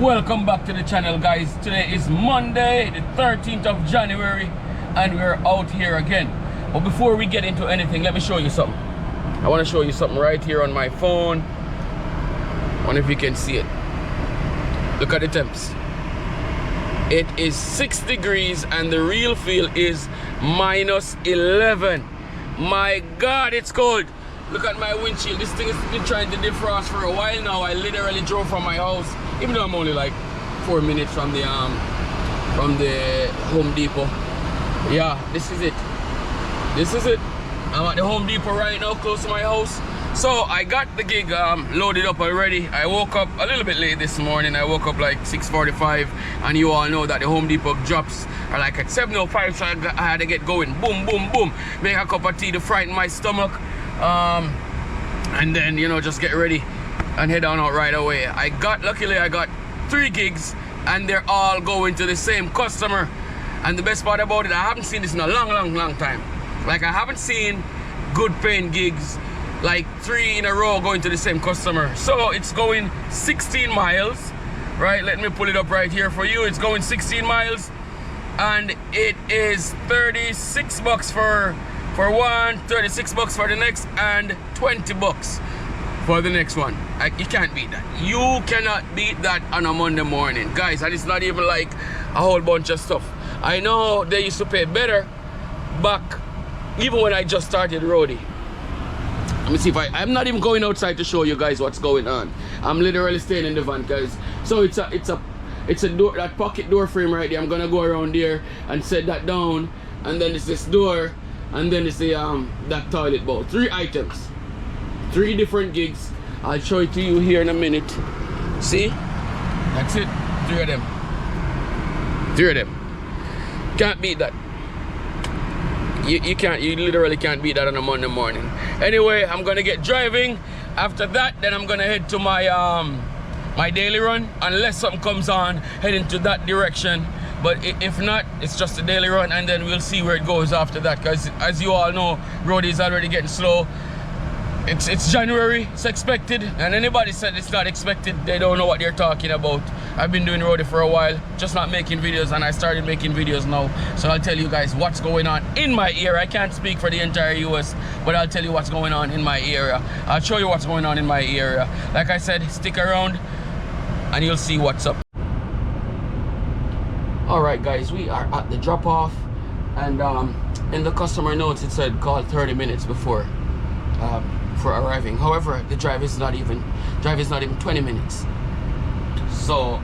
Welcome back to the channel, guys. Today is Monday the 13th of January and we're out here again. But before we get into anything, let me show you something. I want to show you something right here on my phone. I wonder if you can see it. Look at the temps. It is 6 degrees and the real feel is -11. My God, it's cold. Look at my windshield. This thing has been trying to defrost for a while now. I literally drove from my house, even though I'm only like 4 minutes from the Home Depot. Yeah, this is it. This is it. I'm at the Home Depot right now, close to my house. So I got the gig loaded up already. I woke up a little bit late this morning. I woke up like 6:45, and you all know that the Home Depot drops are like at 7:05, so I had to get going. Boom, boom, boom. Make a cup of tea to frighten my stomach. And then, you know, just get ready and head on out right away. Luckily I got 3 gigs and they're all going to the same customer. And the best part about it, I haven't seen this in a long time. Like, I haven't seen good paying gigs like 3 in a row going to the same customer. So it's going 16 miles, right? Let me pull it up right here for you. It's going 16 miles and it is 36 bucks for one, 36 bucks for the next, and 20 bucks for the next one. You can't beat that. You cannot beat that on a Monday morning, guys. And it's not even like a whole bunch of stuff. I know they used to pay better back even when I just started roadie. Let me see if I'm not even going outside to show you guys what's going on. I'm literally staying in the van, guys. So it's a door, that pocket door frame right there. I'm gonna go around there and set that down, and then it's this door. And then it's the that toilet bowl. 3 items, 3 different gigs. I'll show it to you here in a minute. See, that's it. 3 of them. 3 of them. Can't beat that. You can't. You literally can't beat that on a Monday morning. Anyway, I'm gonna get driving. After that, then I'm gonna head to my my daily run. Unless something comes on, head into that direction. But if not, it's just a daily run, and then we'll see where it goes after that. Because as you all know, road is already getting slow. It's January, it's expected, and anybody said it's not expected, they don't know what they're talking about. I've been doing roadie for a while, just not making videos, and I started making videos now. So I'll tell you guys what's going on in my area. I can't speak for the entire US, but I'll tell you what's going on in my area. I'll show you what's going on in my area. Like I said, stick around and you'll see what's up. Alright guys, we are at the drop-off, and in the customer notes it said call 30 minutes before for arriving. However, the drive is not even 20 minutes. So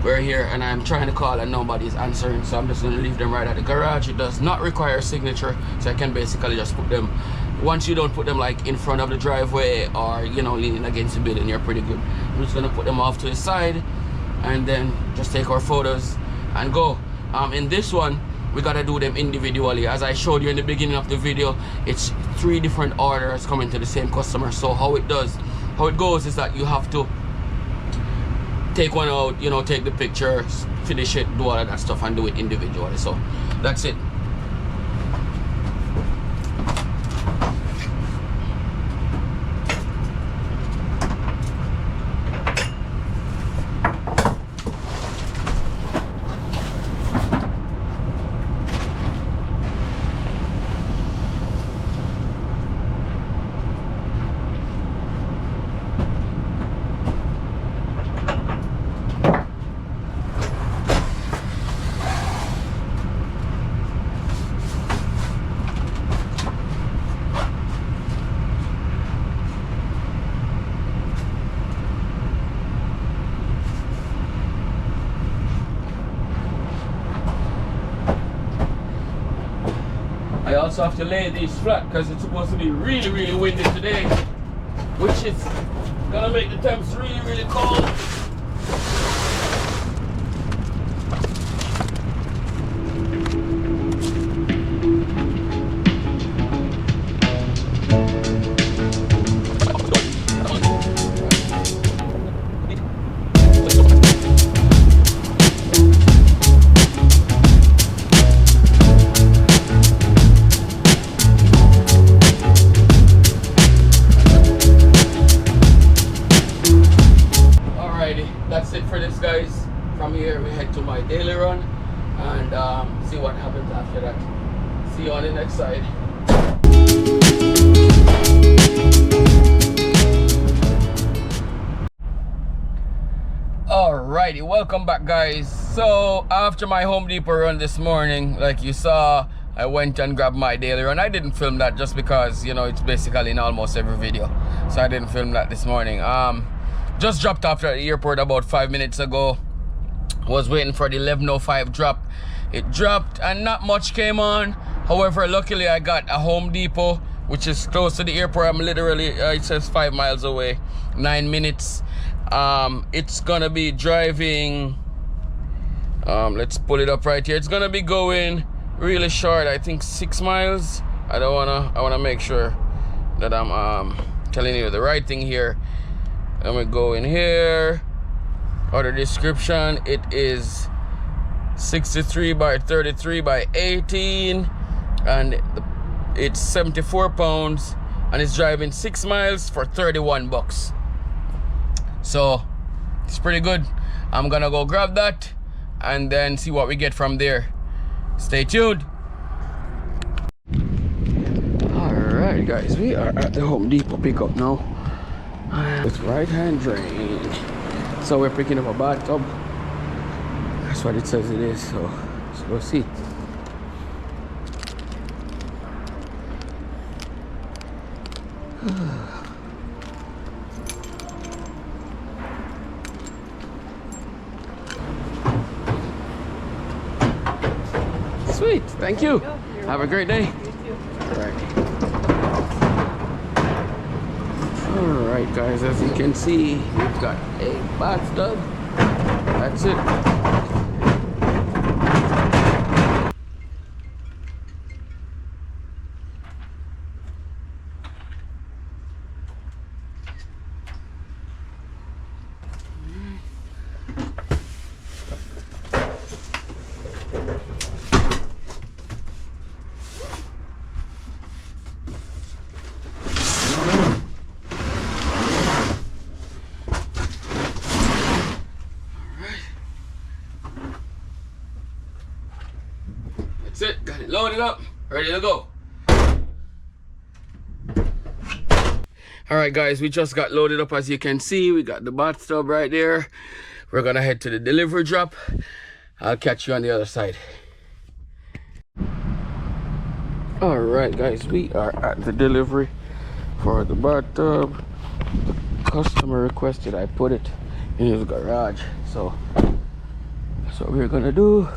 we're here and I'm trying to call and nobody's answering, so I'm just going to leave them right at the garage. It does not require a signature, so I can basically just put them, once you don't put them like in front of the driveway or, you know, leaning against the building, you're pretty good. I'm just going to put them off to the side and then just take our photos and go. In this one, we gotta do them individually. As I showed you in the beginning of the video, it's 3 different orders coming to the same customer. So how it goes is that you have to take one out, you know, take the picture, finish it, do all of that stuff, and do it individually. So that's it. I also have to lay these flat because it's supposed to be really windy today, which is gonna make the temps really cold. guys, from here we head to my daily run and see what happens after that. See you on the next side. Alrighty, welcome back guys. So after my Home Depot run this morning, like you saw, I went and grabbed my daily run. I didn't film that just because, you know, it's basically in almost every video, so I didn't film that this morning. Just dropped off at the airport about 5 minutes ago. Was waiting for the 11:05 drop. It dropped and not much came on. However, luckily I got a Home Depot which is close to the airport. I'm literally it says 5 miles away, 9 minutes. It's gonna be driving, let's pull it up right here. It's gonna be going really short, I think 6 miles. I wanna make sure that I'm telling you the right thing here. I'm gonna go in here. Order description, it is 63 by 33 by 18 and it's 74 pounds and it's driving 6 miles for 31 bucks. So it's pretty good. I'm gonna go grab that and then see what we get from there. Stay tuned. Alright guys, we are at the Home Depot pickup now with right hand drain. So we're picking up a bathtub. That's what it says it is, so let's go see. Sweet, thank you. Have a great day. Alright guys, as you can see, we've got a bathtub. That's it. That's it, got it loaded up, ready to go. Alright guys, we just got loaded up. As you can see, we got the bathtub right there. We're gonna head to the delivery drop. I'll catch you on the other side. Alright guys, we are at the delivery for the bathtub. The customer requested I put it in his garage, so that's what we're gonna do.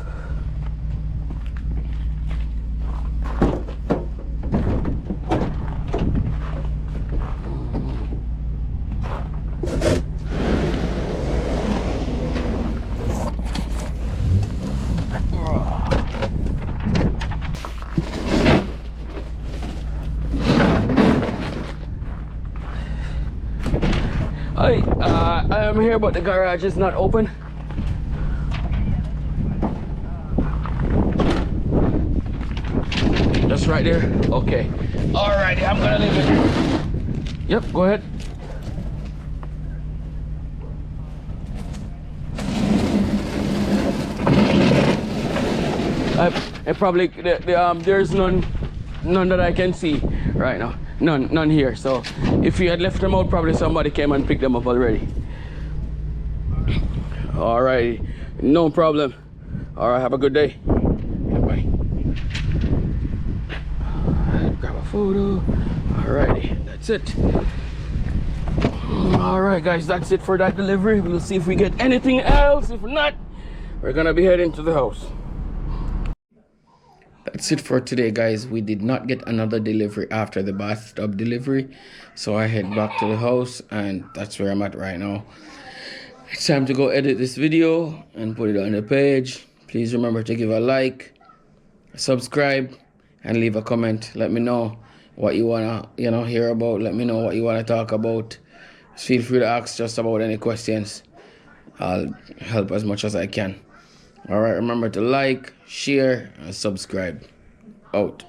Hi, I am here, but the garage is not open. Just right there? Okay. Alrighty, I'm gonna leave it. Yep, go ahead. I probably there's none that I can see right now. None here. So if you had left them out, probably somebody came and picked them up already. Alright, no problem. Alright, have a good day. Bye. Grab a photo. Alrighty, that's it. Alright guys, that's it for that delivery. We'll see if we get anything else. If not, we're gonna be heading to the house. That's it for today guys. We did not get another delivery after the bathtub delivery, so I head back to the house and that's where I'm at right now. It's time to go edit this video and put it on the page. Please remember to give a like, subscribe, and leave a comment. Let me know what you wanna hear about. Let me know what you wanna talk about. Feel free to ask just about any questions. I'll help as much as I can. Alright, remember to like, share, and subscribe. Out.